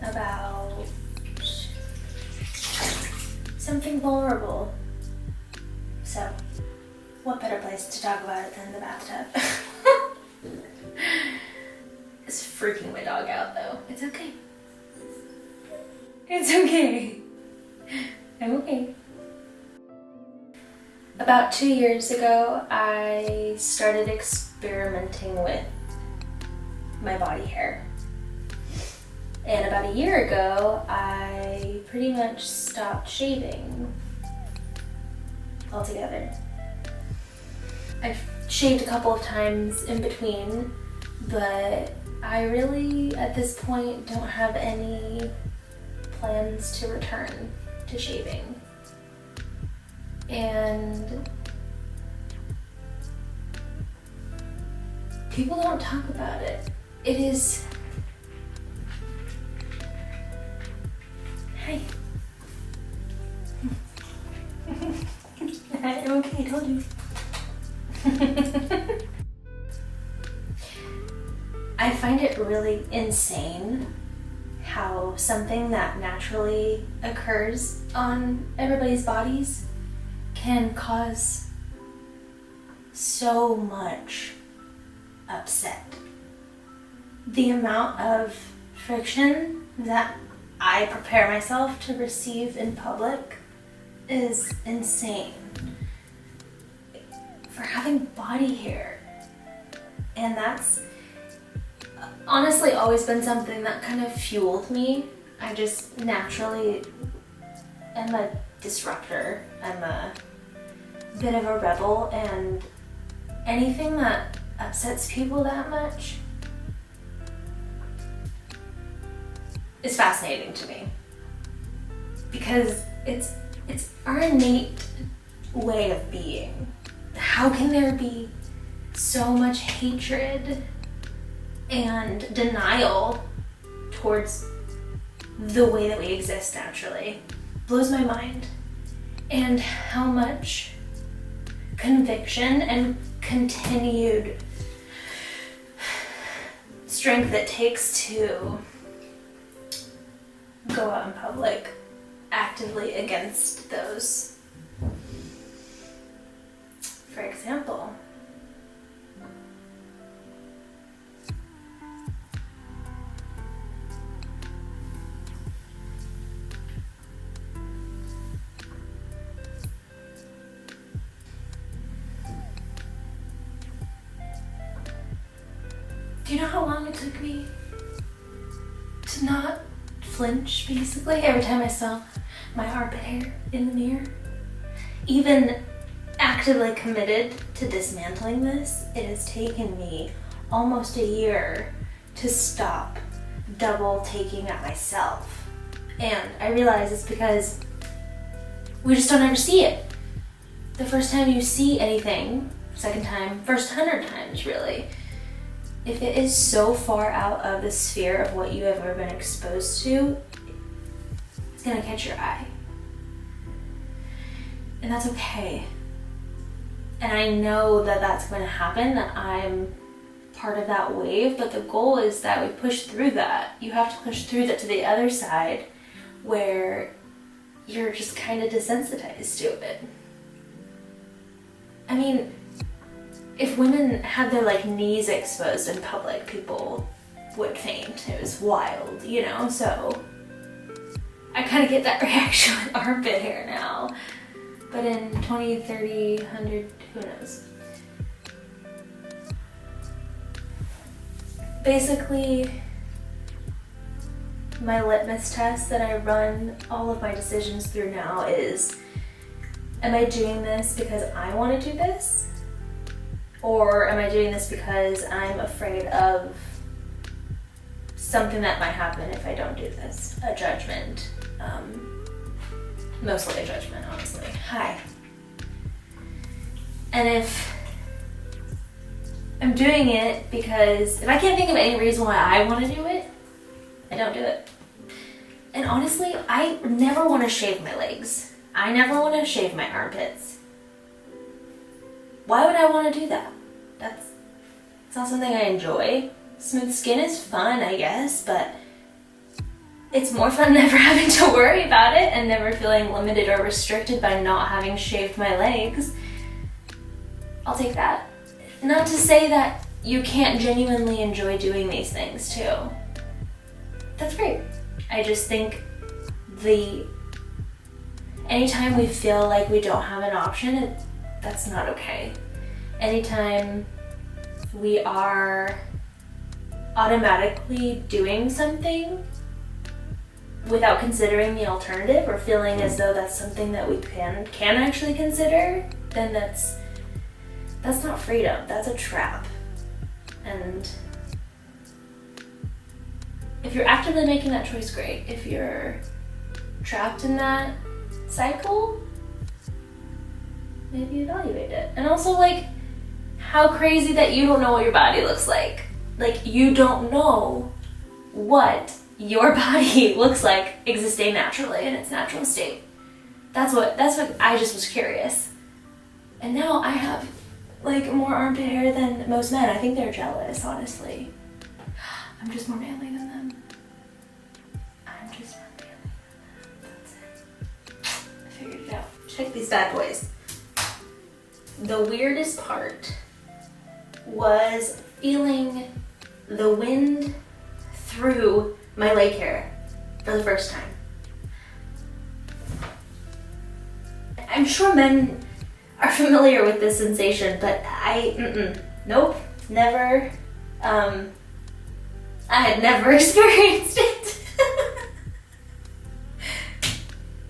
about something vulnerable. So, what better place to talk about it than the bathtub? It's freaking my dog out though. It's okay. It's okay. I'm okay. About 2 years ago, I started experimenting with my body hair. And about a year ago, I pretty much stopped shaving altogether. I've shaved a couple of times in between, but I really, at this point, don't have any plans to return to shaving. And people don't talk about it. It is... Hi. I'm okay, I told you. I find it really insane how something that naturally occurs on everybody's bodies can cause so much upset. The amount of friction that I prepare myself to receive in public is insane. For having body hair. And that's honestly always been something that kind of fueled me. I just naturally am a disruptor. I'm a bit of a rebel, and anything that upsets people that much is fascinating to me, because it's our innate way of being. How can there be so much hatred and denial towards the way that we exist naturally? Blows my mind. And how much conviction and continued strength it takes to go out in public actively against those. For example, do you know how long it took me to not flinch, basically, every time I saw my armpit hair in the mirror? Even actively committed to dismantling this, it has taken me almost a year to stop double taking at myself. And I realize it's because we just don't ever see it. The first time you see anything, second time, first 100 times really, if it is so far out of the sphere of what you have ever been exposed to, it's gonna catch your eye. And that's okay. And I know that that's going to happen, that I'm part of that wave, but the goal is that we push through that. You have to push through that to the other side where you're just kind of desensitized to it. I mean, if women had their knees exposed in public, people would faint. It was wild, you know? So I kind of get that reaction with armpit hair now. But in 20, 30, 100, who knows? Basically, my litmus test that I run all of my decisions through now is, am I doing this because I want to do this? Or am I doing this because I'm afraid of something that might happen if I don't do this? A judgment. Mostly a judgment, honestly. Hi. And if I'm doing it because if I can't think of any reason why I want to do it, I don't do it. And honestly, I never want to shave my legs. I never want to shave my armpits. Why would I want to do that? It's not something I enjoy. Smooth skin is fun, I guess, but it's more fun never having to worry about it and never feeling limited or restricted by not having shaved my legs. I'll take that. Not to say that you can't genuinely enjoy doing these things too. That's great. I just think anytime we feel like we don't have an option, that's not okay. Anytime we are automatically doing something without considering the alternative or feeling as though that's something that we can actually consider, then that's not freedom, that's a trap. And if you're actively making that choice, great. If you're trapped in that cycle, maybe evaluate it. And also, like, how crazy that you don't know what your body looks like. Like, you don't know what your body looks like existing naturally in its natural state. That's what I just was curious. And now I have like more armpit hair than most men. I think they're jealous, honestly. I'm just more manly than them. I'm just more manly than them. That's it. I figured it out. Check these bad boys. The weirdest part was feeling the wind through my leg hair for the first time. I'm sure men are familiar with this sensation, but nope, never. I had never experienced it.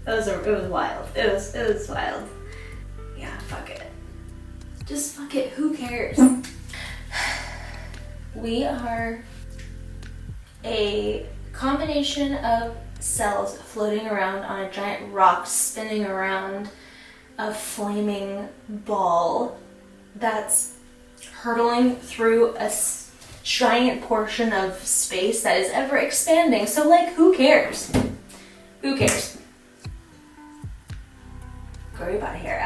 It was wild. It was wild. Yeah, fuck it. Just fuck it. Who cares? We are a combination of cells floating around on a giant rock spinning around a flaming ball that's hurtling through a giant portion of space that is ever expanding. So, like, who cares? Who cares? Grow your body hair.